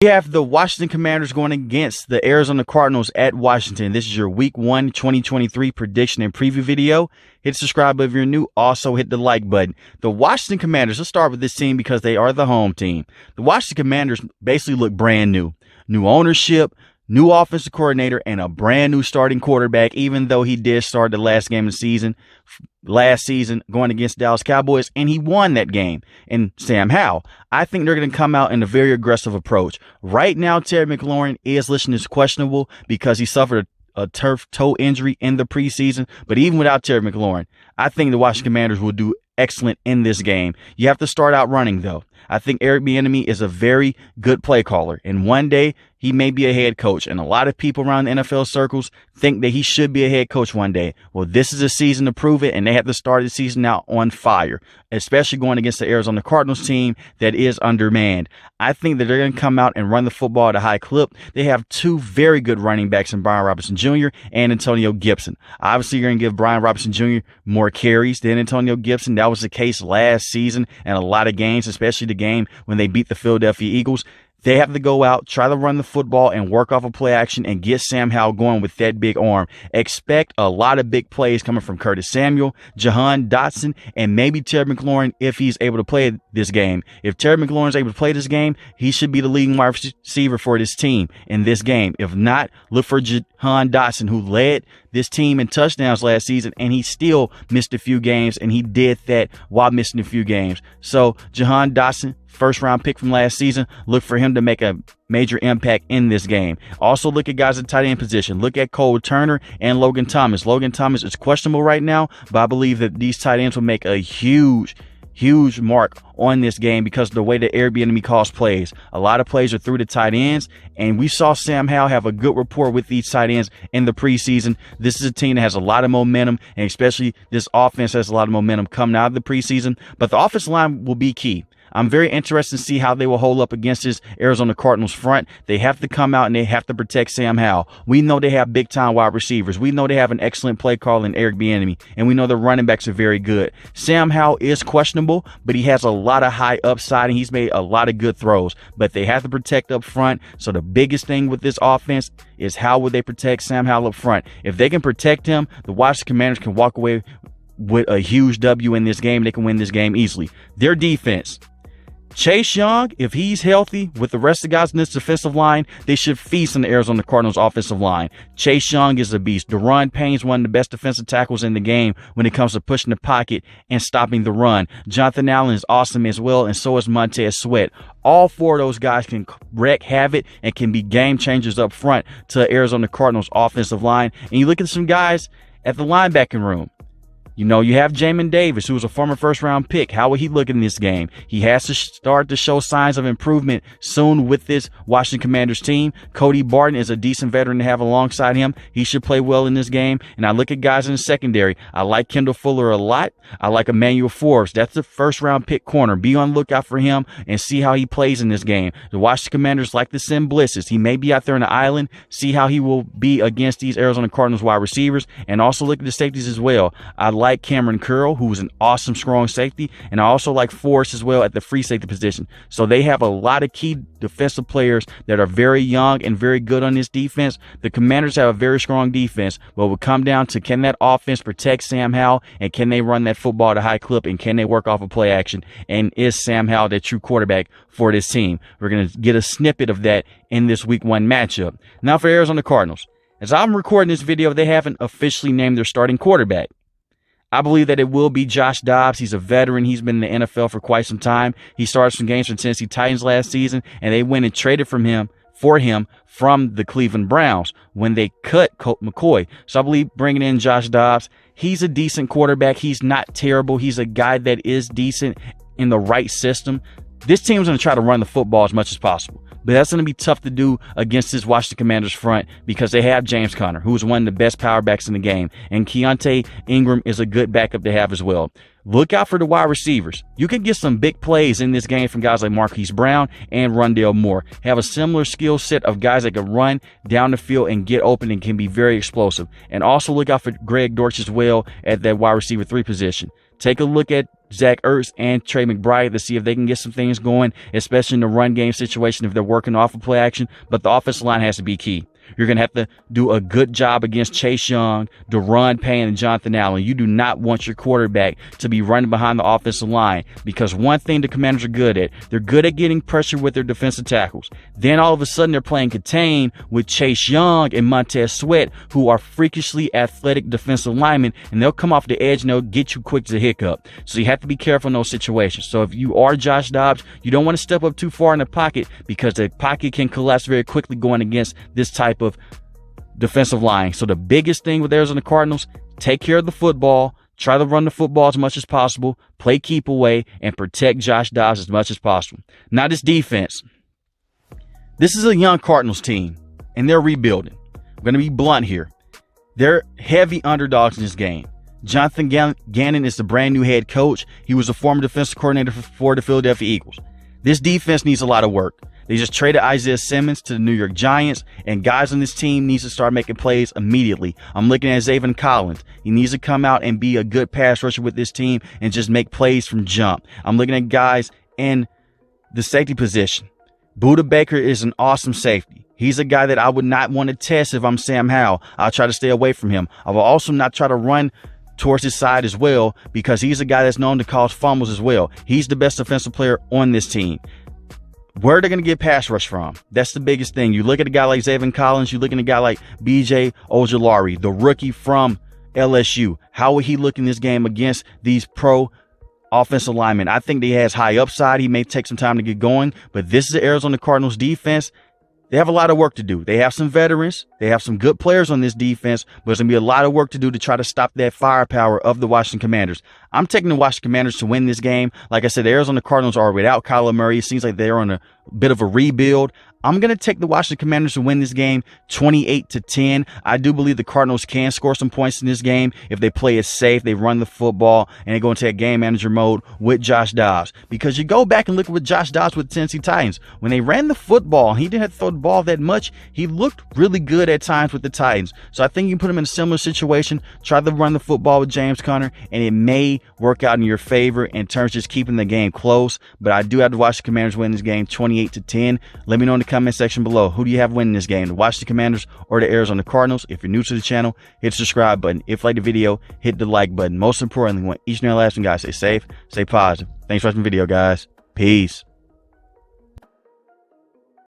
We have the Washington Commanders going against the Arizona Cardinals at Washington. This is your Week 1 2023 prediction and preview video. Hit subscribe if you're new. Also hit the like button. The Washington Commanders, let's start with this team because they are the home team. The Washington Commanders basically look brand new. New ownership, new offensive coordinator, and a brand new starting quarterback, even though he did start the last game of the season, last season going against Dallas Cowboys, and he won that game. And Sam Howell, I think they're going to come out in a very aggressive approach. Right now, Terry McLaurin is listed as questionable because he suffered a turf toe injury in the preseason. But even without Terry McLaurin, I think the Washington Commanders will do excellent in this game. You have to start out running, though. I think Eric Bieniemy is a very good play caller, and one day he may be a head coach. And a lot of people around the NFL circles think that he should be a head coach one day. Well, this is a season to prove it, and they have to start the season out on fire, especially going against the Arizona Cardinals team that is undermanned. I think that they're going to come out and run the football at a high clip. They have two very good running backs in Brian Robinson Jr. and Antonio Gibson. Obviously, you're going to give Brian Robinson Jr. more carries than Antonio Gibson. That was the case last season and a lot of games, especially the game when they beat the Philadelphia Eagles. They have to go out, try to run the football, and work off a play action and get Sam Howell going with that big arm. Expect a lot of big plays coming from Curtis Samuel, Jahan Dotson, and maybe Terry McLaurin if he's able to play this game. If Terry McLaurin is able to play this game, he should be the leading wide receiver for this team in this game. If not, look for Jahan Dotson, who led this team in touchdowns last season, and he still missed a few games, and he did that while missing a few games. So Jahan Dotson, first round pick from last season, look for him to make a major impact in this game. Also look at guys at tight end position. Look at Cole Turner and Logan Thomas. Logan Thomas is questionable right now, but I believe that these tight ends will make a huge mark on this game because of the way that Eric Bieniemy calls plays. A lot of plays are through the tight ends, and we saw Sam Howell have a good rapport with these tight ends in the preseason. This is a team that has a lot of momentum, and especially this offense has a lot of momentum coming out of the preseason. But the offensive line will be key. I'm very interested to see how they will hold up against this Arizona Cardinals front. They have to come out and they have to protect Sam Howell. We know they have big-time wide receivers. We know they have an excellent play call in Eric Bieniemy, and we know the running backs are very good. Sam Howell is questionable, but he has a lot of high upside, and he's made a lot of good throws. But they have to protect up front. So the biggest thing with this offense is how will they protect Sam Howell up front. If they can protect him, the Washington Commanders can walk away with a huge W in this game. They can win this game easily. Their defense, Chase Young, if he's healthy with the rest of the guys in this defensive line, they should feast on the Arizona Cardinals offensive line. Chase Young is a beast. Daron Payne's one of the best defensive tackles in the game when it comes to pushing the pocket and stopping the run. Jonathan Allen is awesome as well, and so is Montez Sweat. All four of those guys can wreak havoc and can be game changers up front to the Arizona Cardinals offensive line. And you look at some guys at the linebacking room. You know, you have Jamin Davis, who was a former first-round pick. How will he look in this game? He has to start to show signs of improvement soon with this Washington Commanders team. Cody Barton is a decent veteran to have alongside him. He should play well in this game. And I look at guys in the secondary. I like Kendall Fuller a lot. I like Emmanuel Forbes. That's the first-round pick corner. Be on the lookout for him and see how he plays in this game. The Washington Commanders like to send blitzes. He may be out there on the island. See how he will be against these Arizona Cardinals wide receivers. And also look at the safeties as well. I like Cameron Curl, who is an awesome, strong safety, and I also like Forrest as well at the free safety position. So they have a lot of key defensive players that are very young and very good on this defense. The Commanders have a very strong defense, but it will come down to can that offense protect Sam Howell, and can they run that football at a high clip, and can they work off a play action, and is Sam Howell the true quarterback for this team? We're going to get a snippet of that in this Week 1 matchup. Now for Arizona Cardinals. As I'm recording this video, they haven't officially named their starting quarterback. I believe that it will be Josh Dobbs. He's a veteran. He's been in the NFL for quite some time. He started some games for Tennessee Titans last season, and they went and traded for him from the Cleveland Browns when they cut Colt McCoy. So I believe bringing in Josh Dobbs, he's a decent quarterback. He's not terrible. He's a guy that is decent in the right system. This team's going to try to run the football as much as possible. But that's going to be tough to do against this Washington Commanders front because they have James Conner, who is one of the best power backs in the game. And Keontae Ingram is a good backup to have as well. Look out for the wide receivers. You can get some big plays in this game from guys like Marquise Brown and Rondale Moore. Have a similar skill set of guys that can run down the field and get open and can be very explosive. And also look out for Greg Dortch as well at that wide receiver 3 position. Take a look at Zach Ertz and Trey McBride to see if they can get some things going, especially in the run game situation if they're working off of play action. But the offensive line has to be key. You're going to have to do a good job against Chase Young, Deron Payne, and Jonathan Allen. You do not want your quarterback to be running behind the offensive line, because one thing the Commanders are good at, they're good at getting pressure with their defensive tackles. Then all of a sudden they're playing contain with Chase Young and Montez Sweat, who are freakishly athletic defensive linemen, and they'll come off the edge and they'll get you quick as a hiccup. So you have to be careful in those situations. So if you are Josh Dobbs, you don't want to step up too far in the pocket, because the pocket can collapse very quickly going against this type of defensive line. So the biggest thing with Arizona Cardinals, take care of the football, try to run the football as much as possible, play keep away, and protect Josh Dobbs as much as possible. Now this defense, this is a young Cardinals team, and they're rebuilding. I'm going to be blunt here. They're heavy underdogs in this game. Jonathan Gannon is the brand new head coach. He was a former defensive coordinator for the Philadelphia Eagles. This defense needs a lot of work. They just traded Isaiah Simmons to the New York Giants, and guys on this team needs to start making plays immediately. I'm looking at Zaven Collins. He needs to come out and be a good pass rusher with this team and just make plays from jump. I'm looking at guys in the safety position. Budda Baker is an awesome safety. He's a guy that I would not want to test if I'm Sam Howell. I'll try to stay away from him. I will also not try to run towards his side as well, because he's a guy that's known to cause fumbles as well. He's the best defensive player on this team. Where are they going to get pass rush from? That's the biggest thing. You look at a guy like Zaven Collins, you look at a guy like B.J. Ojulari, the rookie from LSU. How will he look in this game against these pro offensive linemen? I think that he has high upside. He may take some time to get going, but this is the Arizona Cardinals defense. They have a lot of work to do. They have some veterans. They have some good players on this defense, but there's going to be a lot of work to do to try to stop that firepower of the Washington Commanders. I'm taking the Washington Commanders to win this game. Like I said, the Arizona Cardinals are without Kyler Murray. It seems like they're on a bit of a rebuild. I'm going to take the Washington Commanders to win this game 28-10. I do believe the Cardinals can score some points in this game if they play it safe, they run the football, and they go into a game manager mode with Josh Dobbs. Because you go back and look at what Josh Dobbs with the Tennessee Titans. When they ran the football, he didn't have to throw the ball that much. He looked really good at times with the Titans. So I think you can put him in a similar situation, try to run the football with James Conner, and it may work out in your favor in terms of just keeping the game close. But I do have to watch the Commanders win this game 28-10. Let me know in the comment section below, who do you have winning this game, the Washington Commanders or the Arizona Cardinals? If you're new to the channel, hit the subscribe button. If you like the video, hit the like button. Most importantly, we want each and every last one, guys, stay safe, stay positive. Thanks for watching the video, guys. Peace.